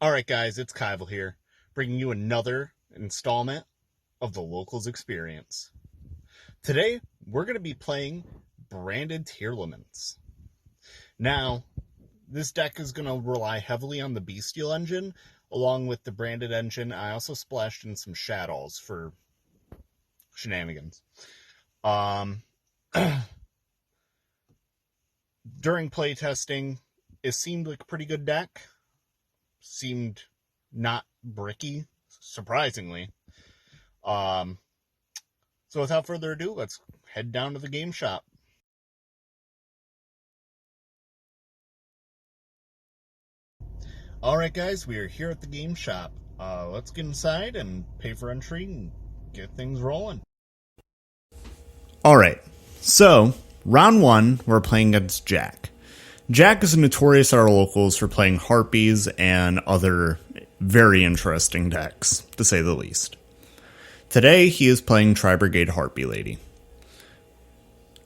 Alright guys, it's Kyvoll here, bringing you another installment of the Locals Experience. Today, we're going to be playing Branded Tearlaments. Now, this deck is going to rely heavily on the Bestial engine, along with the Branded engine. I also splashed in some Shadows for shenanigans. During playtesting, it seemed like a pretty good deck. Seemed not bricky, surprisingly. So without further ado, let's head down to the game shop. Alright guys, we are here at the game shop. Let's get inside and pay for entry and get things rolling. Alright, so round one, we're playing against Jack. Jack is notorious at our locals for playing Harpies and other very interesting decks, to say the least. Today, he is playing Tri-Brigade Harpy Lady.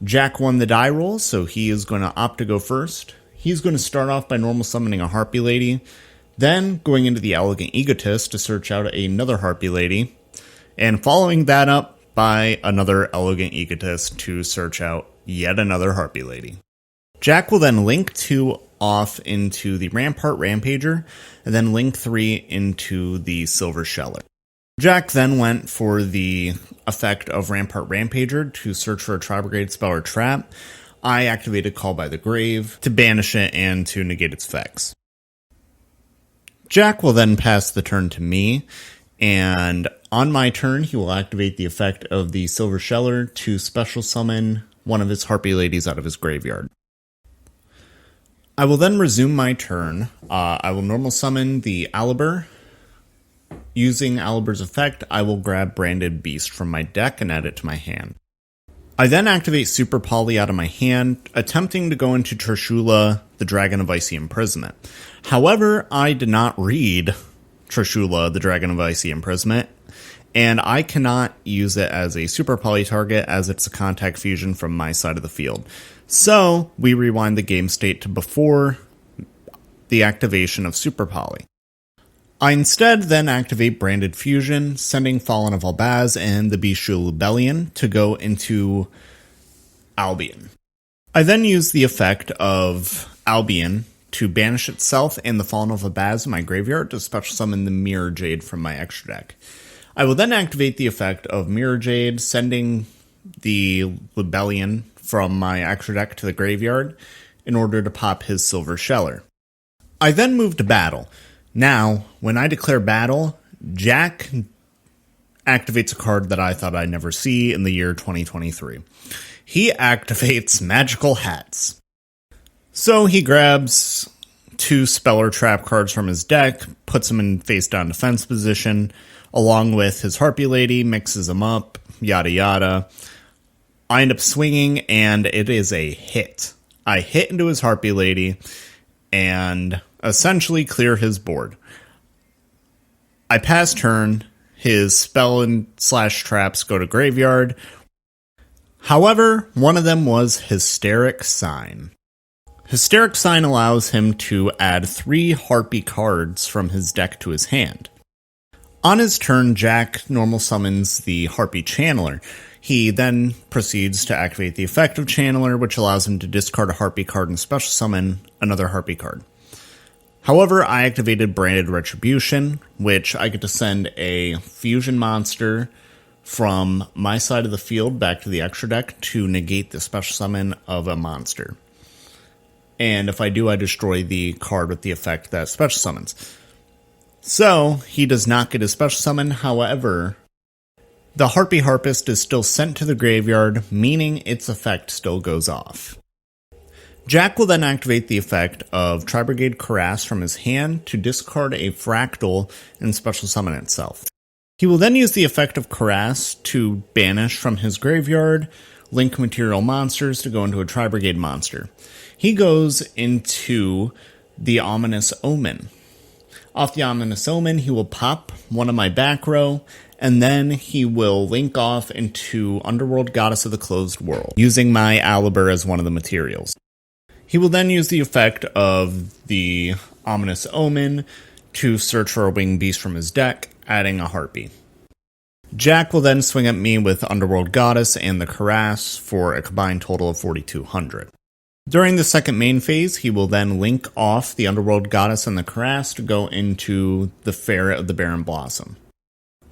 Jack won the die roll, so he is going to opt to go first. He's going to start off by normal summoning a Harpy Lady, then going into the Elegant Egotist to search out another Harpy Lady, and following that up by another Elegant Egotist to search out yet another Harpy Lady. Jack will then link 2 off into the Rampart Rampager, and then link 3 into the Silver Sheller. Jack then went for the effect of Rampart Rampager to search for a Tri-Brigade spell or trap. I activated Call by the Grave to banish it and to negate its effects. Jack will then pass the turn to me, and on my turn he will activate the effect of the Silver Sheller to special summon one of his Harpy Ladies out of his graveyard. I will then resume my turn. I will normal summon the Aliber. Using Aliber's effect, I will grab Branded Beast from my deck and add it to my hand. I then activate Super Poly out of my hand, attempting to go into Trishula, the Dragon of Icy Imprisonment. However, I did not read Trishula, the Dragon of Icy Imprisonment, and I cannot use it as a Super Poly target as it's a contact fusion from my side of the field. So, we rewind the game state to before the activation of Super Poly. I instead then activate Branded Fusion, sending Fallen of Albaz and the Bestial Lubellion to go into Albion. I then use the effect of Albion to banish itself and the Fallen of Albaz in my graveyard to special summon the Mirror Jade from my extra deck. I will then activate the effect of Mirror Jade, sending the Lubellion from my extra deck to the graveyard in order to pop his Silver Sheller. I then move to battle. Now, when I declare battle, Jack activates a card that I thought I'd never see in the year 2023. He activates Magical Hats. So he grabs 2 spell or trap cards from his deck, puts them in face down defense position, along with his Harpy Lady, mixes them up, yada yada. I end up swinging, and it is a hit. I hit into his Harpy Lady, and essentially clear his board. I pass turn, his spell and slash traps go to graveyard. However, one of them was Hysteric Sign. Hysteric Sign allows him to add 3 Harpy cards from his deck to his hand. On his turn, Jack normal summons the Harpy Channeler. He then proceeds to activate the effect of Channeler, which allows him to discard a Harpy card and special summon another Harpy card. However, I activated Branded Retribution, which I get to send a fusion monster from my side of the field back to the extra deck to negate the special summon of a monster. And if I do, I destroy the card with the effect that special summons. So, he does not get his special summon, however, the Harpy Harpist is still sent to the graveyard, meaning its effect still goes off. Jack will then activate the effect of Tri-Brigade Cuirass from his hand to discard a Fractal and special summon itself. He will then use the effect of Cuirass to banish from his graveyard link material monsters to go into a Tri-Brigade monster. He goes into the Ominous Omen. Off the Ominous Omen, he will pop one of my back row, and then he will link off into Underworld Goddess of the Closed World, using my Aliber as one of the materials. He will then use the effect of the Ominous Omen to search for a winged beast from his deck, adding a Harpy. Jack will then swing at me with Underworld Goddess and the Cuirass for a combined total of 4,200. During the second main phase, he will then link off the Underworld Goddess and the Cuirass to go into the Ferret of the Barren Blossom.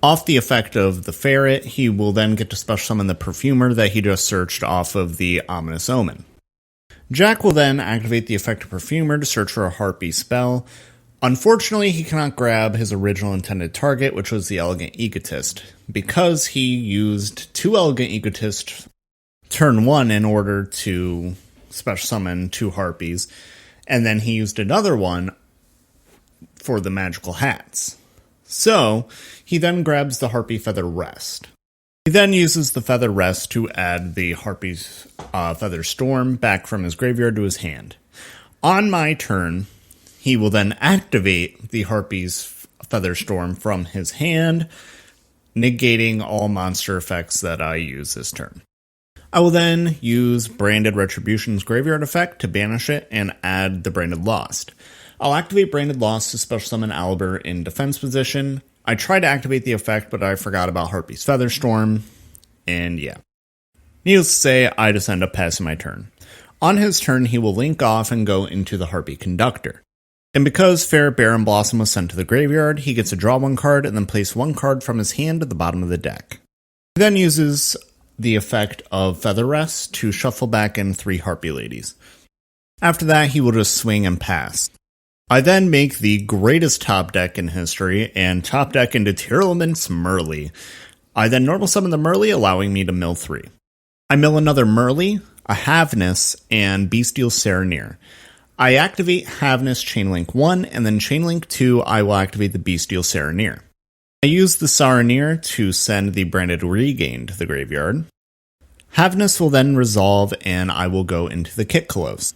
Off the effect of the Ferret, he will then get to special summon the Perfumer that he just searched off of the Ominous Omen. Jack will then activate the effect of Perfumer to search for a Harpy spell. Unfortunately, he cannot grab his original intended target, which was the Elegant Egotist, because he used 2 Elegant Egotists turn 1 in order to special summon 2 Harpies, and then he used another one for the magical hats. So, he then grabs the Harpy Feather Rest. He then uses the Feather Rest to add the Harpy's Feather Storm back from his graveyard to his hand. On my turn, he will then activate the Harpy's Feather Storm from his hand, negating all monster effects that I use this turn. I will then use Branded Retribution's Graveyard effect to banish it and add the Branded Lost. I'll activate Branded Lost to special summon Albert in defense position. I tried to activate the effect, but I forgot about Harpy's Feather Storm, and yeah. Needless to say, I just end up passing my turn. On his turn, he will link off and go into the Harpy Conductor. And because Ferret Barren Blossom was sent to the graveyard, he gets to draw 1 card and then place 1 card from his hand at the bottom of the deck. He then uses the effect of Feather Rest to shuffle back in 3 Harpy Ladies. After that, he will just swing and pass. I then make the greatest top deck in history and top deck into Tearlament's Merly. I then normal summon the Merly, allowing me to mill 3. I mill another Merly, a Havness, and Bestial Serenir. I activate Havness Chainlink 1, and then Chainlink 2, I will activate the Bestial Serenir. I use the Serenir to send the Branded Regain to the graveyard. Havness will then resolve, and I will go into the Kitkolos.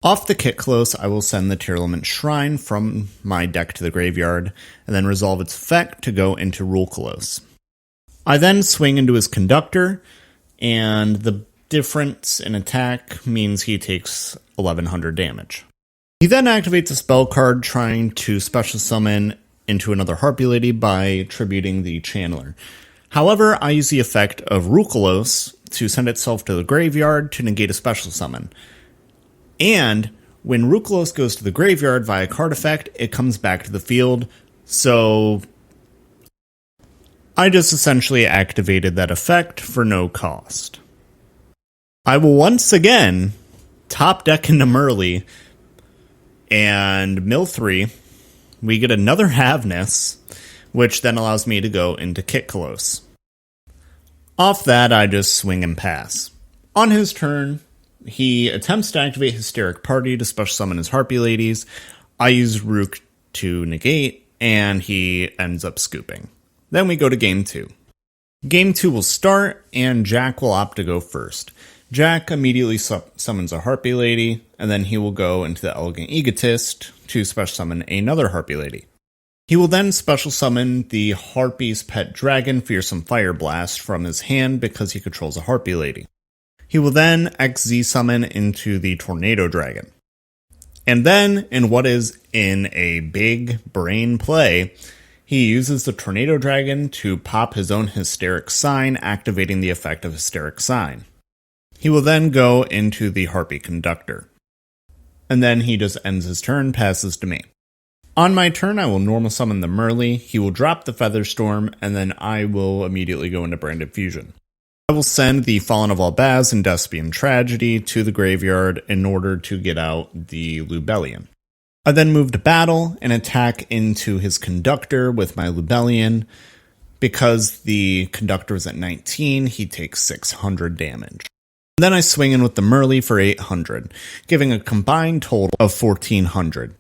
Off the Kitkolos, I will send the Tearlament Shrine from my deck to the graveyard, and then resolve its effect to go into Rulkolos. I then swing into his Conductor, and the difference in attack means he takes 1100 damage. He then activates a spell card trying to special summon into another Harpy Lady by tributing the Channeler. However, I use the effect of Rulkolos to send itself to the graveyard to negate a special summon. And when Rulkolos goes to the graveyard via card effect, it comes back to the field, so I just essentially activated that effect for no cost. I will once again top deck into Merly and mill 3. We get another Havness, which then allows me to go into Kitkolos. Off that, I just swing and pass. On his turn, he attempts to activate Hysteric Party to special summon his Harpy Ladies. I use Rook to negate, and he ends up scooping. Then we go to Game 2. Game 2 will start, and Jack will opt to go first. Jack immediately summons a Harpy Lady, and then he will go into the Elegant Egotist to special summon another Harpy Lady. He will then special summon the Harpy's Pet Dragon Fearsome Fire Blast from his hand because he controls a Harpy Lady. He will then XZ summon into the Tornado Dragon. And then, in what is in a big brain play, he uses the Tornado Dragon to pop his own Hysteric Sign, activating the effect of Hysteric Sign. He will then go into the Harpy Conductor. And then he just ends his turn, passes to me. On my turn, I will normal summon the Merly, he will drop the Feather Storm, and then I will immediately go into Branded Fusion. I will send the Fallen of Albaz and Despian Tragedy to the graveyard in order to get out the Lubellion. I then move to battle and attack into his Conductor with my Lubellion. Because the Conductor is at 19, he takes 600 damage. Then I swing in with the Merly for 800, giving a combined total of 1400.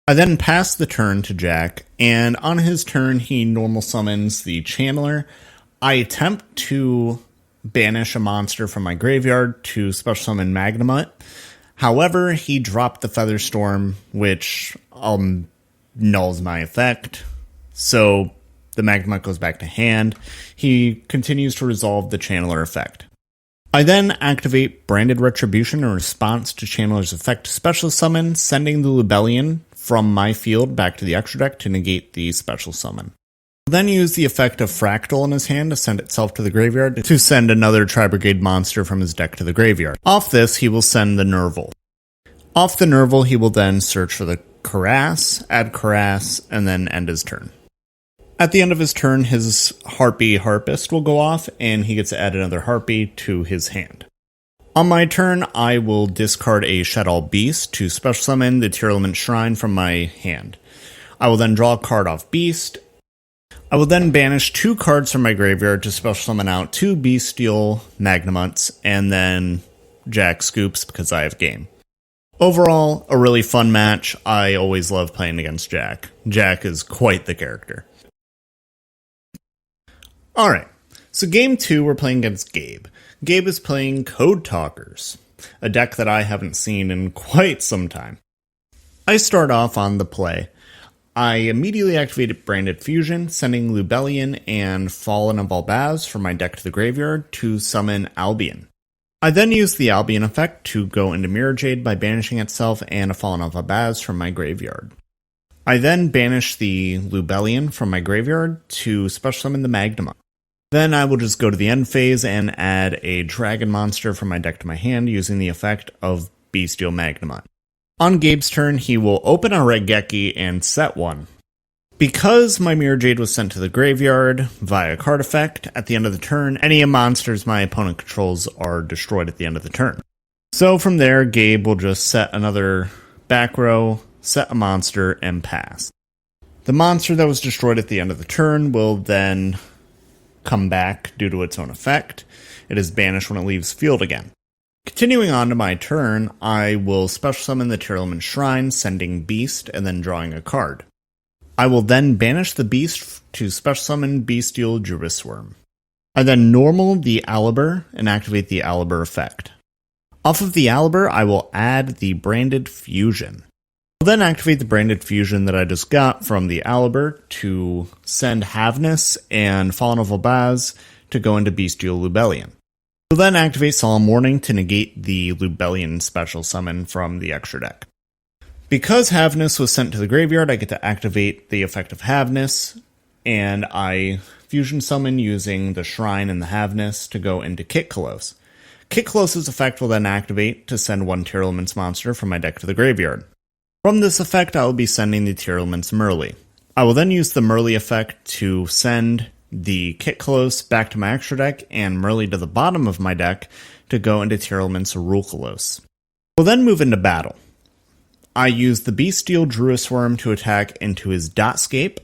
I then pass the turn to Jack, and on his turn he normal summons the Channeler. I attempt to banish a monster from my graveyard to special summon Magnemite. However, he dropped the Feather Storm, which nulls my effect. So the Magnemite goes back to hand. He continues to resolve the Channeler effect. I then activate Branded Retribution in response to Channeler's effect to special summon, sending the Lubellion from my field back to the extra deck to negate the special summon. Then use the effect of Fractal in his hand to send itself to the graveyard to send another Tri-Brigade monster from his deck to the graveyard. Off this, he will send the Nerval. Off the Nerval, he will then search for the Karass, add Karass, and then end his turn. At the end of his turn, his Harpy Harpist will go off, and he gets to add another Harpy to his hand. On my turn, I will discard a Shaddoll Beast to special summon the Tearlament Shrine from my hand. I will then draw a card off Beast. I will then banish 2 cards from my graveyard to special summon out 2 Bestial Magnemutes, and then Jack Scoops because I have game. Overall, a really fun match. I always love playing against Jack. Jack is quite the character. Alright, so game 2 we're playing against Gabe. Gabe is playing Code Talkers, a deck that I haven't seen in quite some time. I start off on the play. I immediately activated Branded Fusion, sending Lubellion and Fallen of Albaz from my deck to the graveyard to summon Albion. I then used the Albion effect to go into Mirror Jade by banishing itself and a Fallen of Albaz from my graveyard. I then banished the Lubellion from my graveyard to special summon the Magnema. Then I will just go to the end phase and add a Dragon monster from my deck to my hand using the effect of Bestial Magnemite. On Gabe's turn, he will open a Regeki and set 1. Because my Mirror Jade was sent to the graveyard via card effect, at the end of the turn, any monsters my opponent controls are destroyed at the end of the turn. So from there, Gabe will just set another back row, set a monster, and pass. The monster that was destroyed at the end of the turn will then come back due to its own effect. It is banished when it leaves field again. Continuing on to my turn, I will special summon the Tearlament Shrine, sending Beast, and then drawing a card. I will then banish the Beast to special summon Bestial Druisworm. I then normal the Aliber and activate the Aliber effect. Off of the Aliber, I will add the Branded Fusion. I'll then activate the Branded Fusion that I just got from the Aliber to send Havness and Fallen of Albaz to go into Bestial Lubellion. We'll then activate Solemn Warning to negate the Lubellion special summon from the extra deck. Because Havness was sent to the graveyard, I get to activate the effect of Havness, and I fusion summon using the Shrine and the Havness to go into Kitkalos. Kitkalos' effect will then activate to send 1 Tearlament's monster from my deck to the graveyard. From this effect, I will be sending the Tearlament's Merly. I will then use the Merly effect to send the Kitkalos back to my extra deck and Merly to the bottom of my deck to go into Tearlament's Arukalos. We'll then move into battle. I use the Bestial Druisworm to attack into his Dotscape.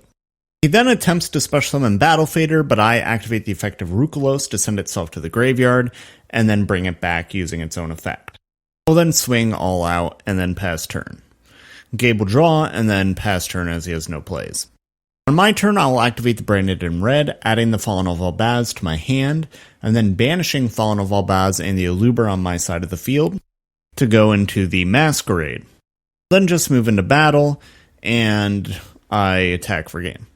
He then attempts to special summon Battle Fader, but I activate the effect of Arukalos to send itself to the graveyard and then bring it back using its own effect. We'll then swing all out and then pass turn. Gabe will draw and then pass turn as he has no plays. On my turn, I will activate the Branded in red, adding the Fallen of Albaz to my hand, and then banishing Fallen of Albaz and the Aluber on my side of the field to go into the Masquerade. Then just move into battle, and I attack for game.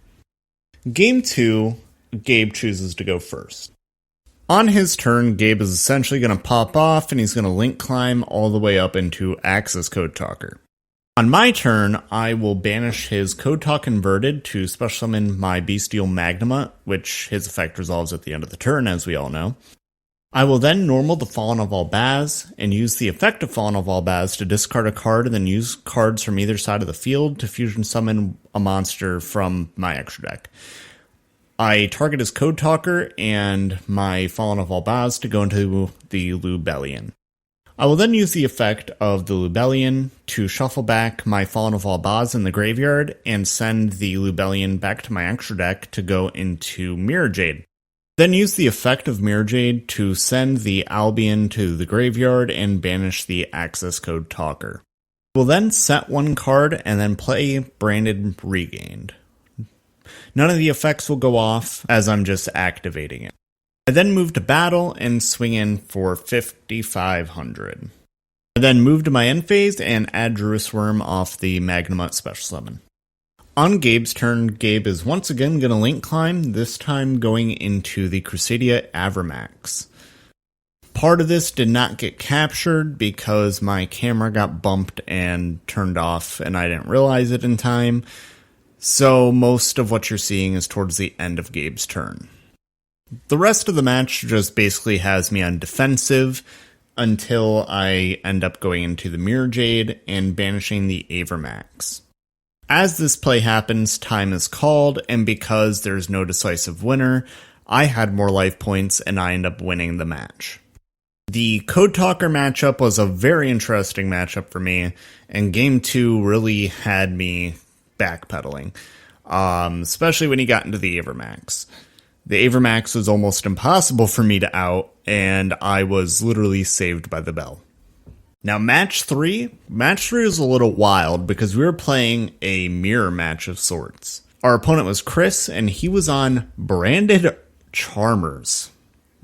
Game 2, Gabe chooses to go first. On his turn, Gabe is essentially going to pop off, and he's going to link climb all the way up into Axis Code Talker. On my turn, I will banish his Code Talk Inverted to special summon my Bestial Magnema, which his effect resolves at the end of the turn, as we all know. I will then normal the Fallen of Albaz, and use the effect of Fallen of Albaz to discard a card and then use cards from either side of the field to fusion summon a monster from my extra deck. I target his Code Talker and my Fallen of Albaz to go into the Lubellion. I will then use the effect of the Lubellion to shuffle back my Fallen of Albaz in the graveyard and send the Lubellion back to my extra deck to go into Mirror Jade. Then use the effect of Mirror Jade to send the Albion to the graveyard and banish the Access Code Talker. We'll then set 1 card and then play Branded Regained. None of the effects will go off as I'm just activating it. I then move to battle and swing in for 5,500. I then move to my end phase and add Druisworm off the Magnemite special summon. On Gabe's turn, Gabe is once again going to link climb, this time going into the Crusadia Avermax. Part of this did not get captured because my camera got bumped and turned off and I didn't realize it in time. So most of what you're seeing is towards the end of Gabe's turn. The rest of the match just basically has me on defensive until I end up going into the Mirror Jade and banishing the Avermax. As this play happens, time is called, and because there's no decisive winner, I had more life points and I end up winning the match. The Code Talker matchup was a very interesting matchup for me, and Game 2 really had me backpedaling, especially when he got into the Avermax. The Avermax was almost impossible for me to out, and I was literally saved by the bell. Now, Match 3 was a little wild because we were playing a mirror match of sorts. Our opponent was Chris, and he was on Branded Charmers.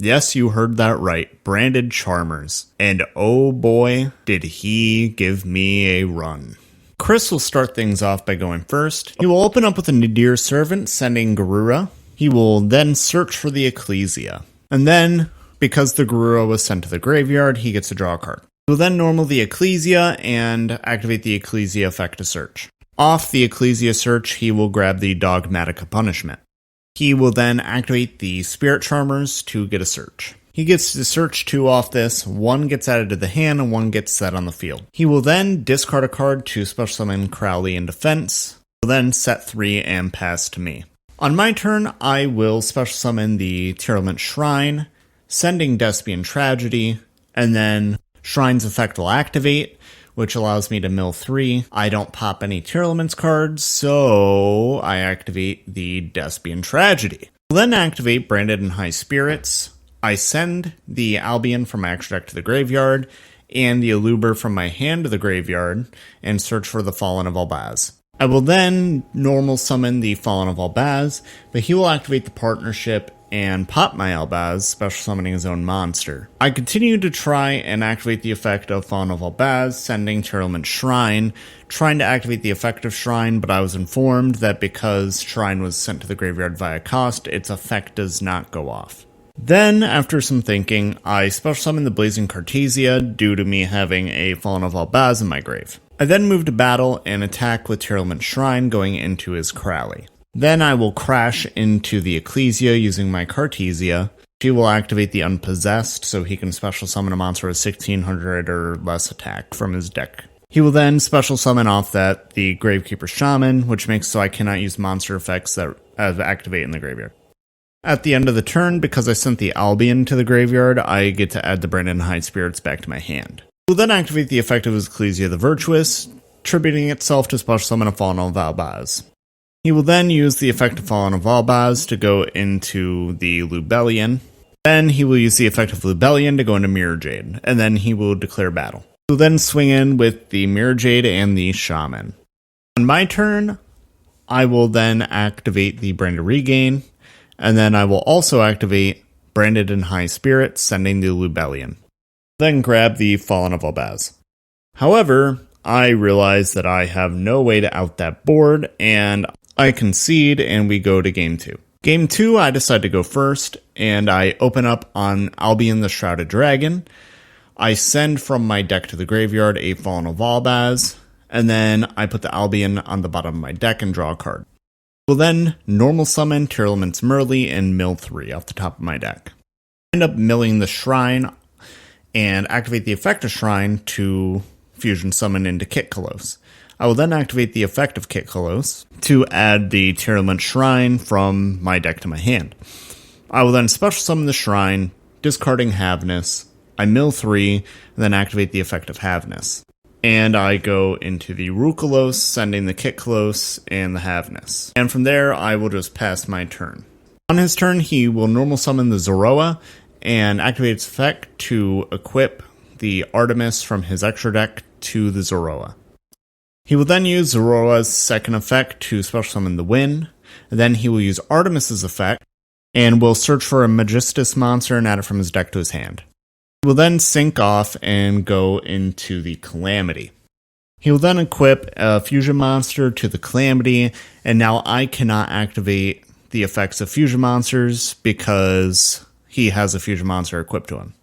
Yes, you heard that right, Branded Charmers. And oh boy, did he give me a run. Chris will start things off by going first. He will open up with a Nadir Servant, sending Garura. He will then search for the Ecclesia. And then, because the Garura was sent to the graveyard, he gets to draw a card. He will then normal the Ecclesia and activate the Ecclesia effect to search. Off the Ecclesia search, he will grab the Dogmatica Punishment. He will then activate the Spirit Charmers to get a search. He gets to search 2 off this, 1 gets added to the hand and 1 gets set on the field. He will then discard a card to special summon Crowley in defense. He will then set 3 and pass to me. On my turn, I will special summon the Tearlament Shrine, sending Despian Tragedy, and then Shrine's effect will activate, which allows me to mill 3. I don't pop any Tearlaments cards, so I activate the Despian Tragedy. I'll then activate Branded in High Spirits. I send the Albion from my extra deck to the graveyard, and the Aluber from my hand to the graveyard, and search for the Fallen of Albaz. I will then normal summon the Fallen of Albaz, but he will activate the partnership and pop my Albaz, special summoning his own monster. I continue to try and activate the effect of Fallen of Albaz, sending Tearlament Shrine, trying to activate the effect of Shrine, but I was informed that because Shrine was sent to the graveyard via cost, its effect does not go off. Then, after some thinking, I special summon the Blazing Cartesia due to me having a Fallen of Albaz in my grave. I then move to battle and attack with Tearlament Shrine going into his Crowley. Then I will crash into the Ecclesia using my Cartesia. She will activate the Unpossessed so he can special summon a monster with 1600 or less attack from his deck. He will then special summon off that the Gravekeeper Shaman, which makes so I cannot use monster effects that activate in the graveyard. At the end of the turn, because I sent the Albion to the graveyard, I get to add the Branded High Spirits back to my hand. He will then activate the effect of his Ecclesia the Virtuous, attributing itself to special summon a Fallen of Albaz. He will then use the effect of Fallen of Albaz to go into the Lubellion. Then he will use the effect of Lubellion to go into Mirror Jade, and then he will declare battle. He will then swing in with the Mirror Jade and the Shaman. On my turn, I will then activate the Branded Regain, and then I will also activate Branded in High Spirit, sending the Lubellion. Then grab the Fallen of Albaz. However, I realize that I have no way to out that board, and I concede, and we go to Game 2. Game 2, I decide to go first, and I open up on Albion the Shrouded Dragon. I send from my deck to the graveyard a Fallen of Albaz, and then I put the Albion on the bottom of my deck and draw a card. I will then normal summon Tearlament's Merly and mill 3 off the top of my deck. I end up milling the Shrine and activate the effect of Shrine to fusion summon into Kitkalos. I will then activate the effect of Kitkalos to add the Tearlament Shrine from my deck to my hand. I will then special summon the Shrine, discarding Havness. I mill 3, and then activate the effect of Havness. And I go into the Rukalos, sending the Kitkalos and the Havness. And from there, I will just pass my turn. On his turn, he will normal summon the Zoroa and activate its effect to equip the Artemis from his extra deck to the Zoroa. He will then use Zoroa's second effect to special summon the Wind. Then he will use Artemis's effect and will search for a Magistus monster and add it from his deck to his hand. He will then sync off and go into the Calamity. He will then equip a fusion monster to the Calamity, and now I cannot activate the effects of fusion monsters because he has a fusion monster equipped to him.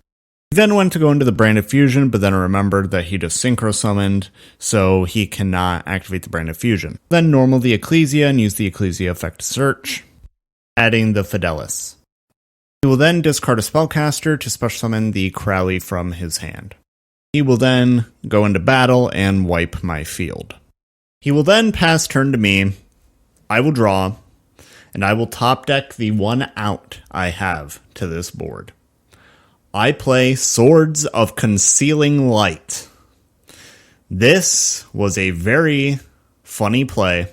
He Then went to go into the Branded Fusion, but then remembered that he just Synchro Summoned, so he cannot activate the Branded Fusion. Then normal the Ecclesia and use the Ecclesia effect to search, adding the Fidelis. He will then discard a Spellcaster to special summon the Crowley from his hand. He will then go into battle and wipe my field. He will then pass turn to me. I will draw, and I will top deck the one out I have to this board. I play Swords of Concealing Light. This was a very funny play.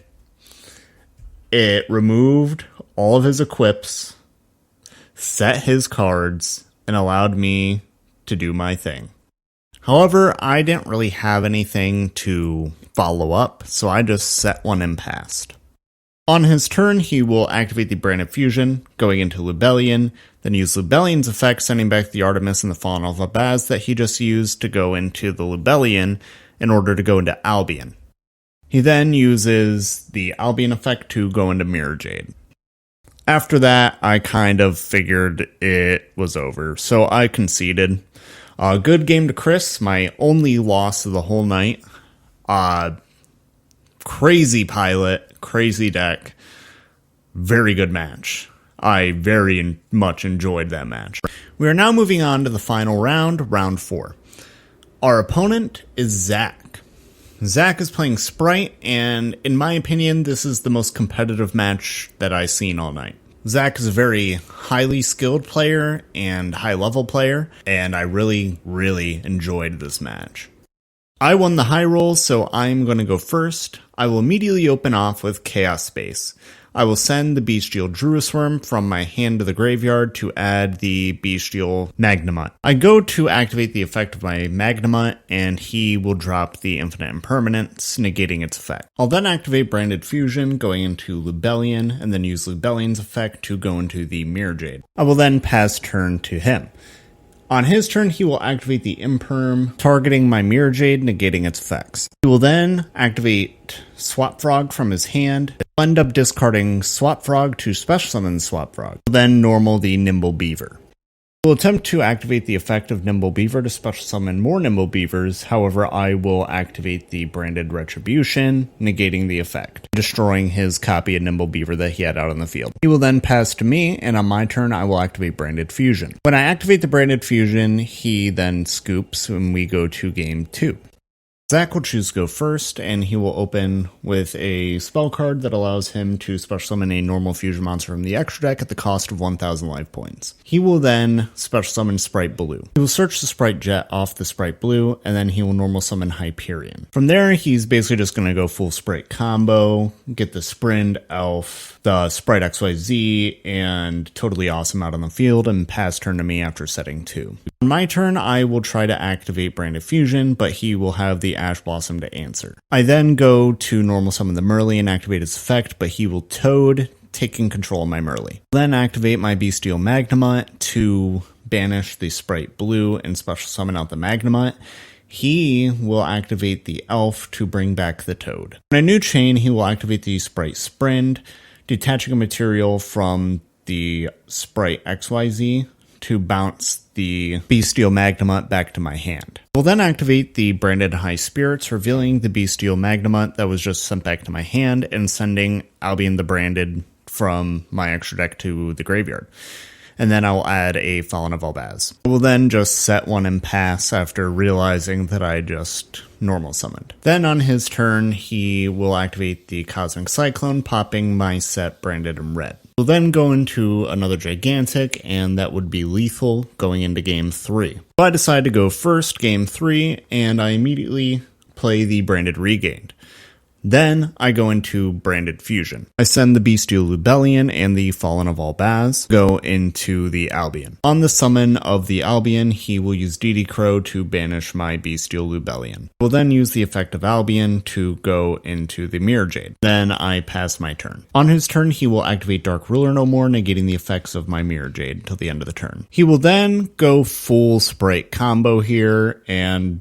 It removed all of his equips, set his cards, and allowed me to do my thing. However, I didn't really have anything to follow up, so I just set one and passed. On his turn, he will activate the Branded Fusion, going into Lubellion, then use Lubellion's effect, sending back the Artemis and the Fallen of Abaz that he just used to go into the Lubellion in order to go into Albion. He then uses the Albion effect to go into Mirror Jade. After that, I kind of figured it was over, so I conceded. Good game to Chris, my only loss of the whole night. Crazy pilot, crazy deck, very good match. I very much enjoyed that match. We are now moving on to the final round, round 4. Our opponent is Zach. Zach is playing Sprite, and in my opinion, this is the most competitive match that I've seen all night. Zach is a very highly skilled player and high-level player, and I really, really enjoyed this match. I won the high roll, so I'm going to go first. I will immediately open off with Chaos Space. I will send the Bestial Druisworm from my hand to the graveyard to add the Bestial Magnamut. I go to activate the effect of my Magnamut, and he will drop the Infinite Impermanence, negating its effect. I'll then activate Branded Fusion, going into Lubellion, and then use Lubellion's effect to go into the Mirror Jade. I will then pass turn to him. On his turn, he will activate the Imperm, targeting my Mirror Jade, negating its effects. He will then activate Swap Frog from his hand. He'll end up discarding Swap Frog to special summon Swap Frog. Then normal the Nimble Beaver. We'll attempt to activate the effect of Nimble Beaver to special summon more Nimble Beavers. However, I will activate the Branded Retribution, negating the effect, destroying his copy of Nimble Beaver that he had out on the field. He will then pass to me, and on my turn, I will activate Branded Fusion. When I activate the Branded Fusion, he then scoops, and we go to game 2. Zach will choose to go first, and he will open with a spell card that allows him to special summon a normal fusion monster from the extra deck at the cost of 1,000 life points. He will then special summon Sprite Blue. He will search the Sprite Jet off the Sprite Blue, and then he will normal summon Hyperion. From there, he's basically just going to go full Sprite combo, get the Sprint Elf, the Sprite XYZ, and Totally Awesome out on the field, and pass turn to me after setting 2. On my turn, I will try to activate Branded Fusion, but he will have the Ash Blossom to answer. I then go to normal summon the Merly and activate its effect, but he will Toad, taking control of my Merly. Then activate my Bestial Magnamut to banish the Sprite Blue and special summon out the Magnamut. He will activate the Elf to bring back the Toad. On a new chain, he will activate the Sprite Sprint, detaching a material from the Sprite XYZ to bounce the Bestial Magnamut back to my hand. We'll then activate the Branded High Spirits, revealing the Bestial Magnamut that was just sent back to my hand and sending Albion the Branded from my extra deck to the graveyard. And then I'll add a Fallen of Albaz. We'll then just set one and pass after realizing that I just normal summoned. Then on his turn, he will activate the Cosmic Cyclone, popping my set Branded in red. We'll then go into another Gigantic, and that would be lethal going into game 3. So I decide to go first, game 3, and I immediately play the Branded Regained. Then I go into Branded Fusion. I send the Bestial Lubellion and the Fallen of Albaz, go into the Albion. On the summon of the Albion, he will use DD Crow to banish my Bestial Lubellion. We'll then use the effect of Albion to go into the Mirror Jade. Then I pass my turn. On his turn, he will activate Dark Ruler no more, negating the effects of my Mirror Jade until the end of the turn. He will then go full Sprite combo here and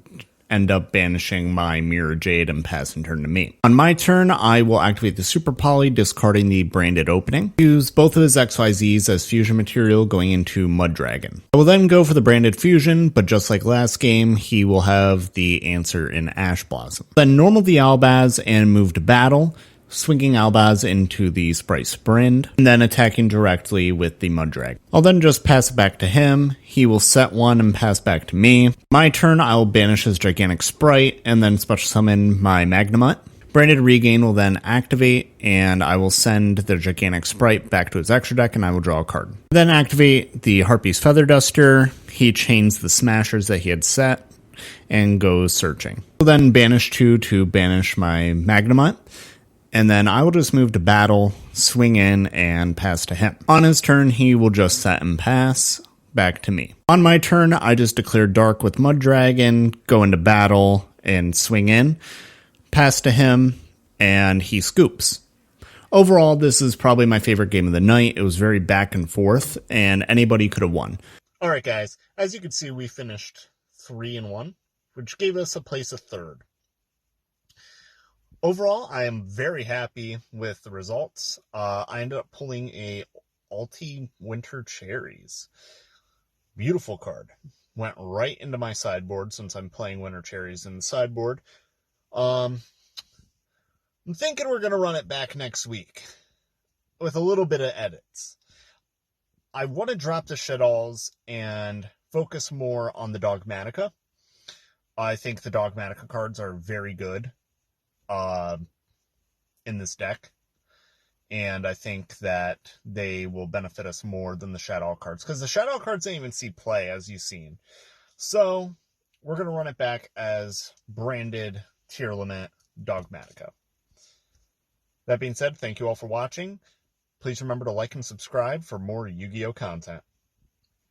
end up banishing my Mirror Jade and passing turn to me. On my turn, I will activate the Super Poly, discarding the branded opening. Use both of his XYZs as fusion material going into Mud Dragon. I will then go for the branded fusion, but just like last game, he will have the answer in Ash Blossom. Then normal the Albaz and move to battle, swinging Albaz into the Sprite Sprint, and then attacking directly with the Mud Dragon. I'll then just pass it back to him. He will set one and pass back to me. My turn, I will banish his Gigantic Sprite, and then special summon my Magnemite. Branded Regain will then activate, and I will send the Gigantic Sprite back to his extra deck, and I will draw a card. Then activate the Harpy's Feather Duster. He chains the Smashers that he had set, and goes searching. I'll then banish 2 to banish my Magnemite. And then I will just move to battle, swing in, and pass to him. On his turn, he will just set and pass back to me. On my turn, I just declare Dark with Mud Dragon, go into battle, and swing in, pass to him, and he scoops. Overall, this is probably my favorite game of the night. It was very back and forth, and anybody could have won. Alright guys, as you can see, we finished 3-1, which gave us a place of third. Overall, I am very happy with the results. I ended up pulling a Alti Winter Cherries. Beautiful card. Went right into my sideboard since I'm playing Winter Cherries in the sideboard. I'm thinking we're going to run it back next week with a little bit of edits. I want to drop the Shaddolls and focus more on the Dogmatica. I think the Dogmatica cards are very good in this deck, and I think that they will benefit us more than the Shadow cards, because the Shadow cards didn't even see play, as you've seen. So we're going to run it back as branded tier limit Dogmatica. That being said, thank you all for watching. Please remember to like and subscribe for more Yu-Gi-Oh content.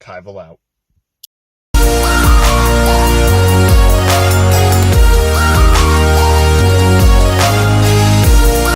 Kyvoll out.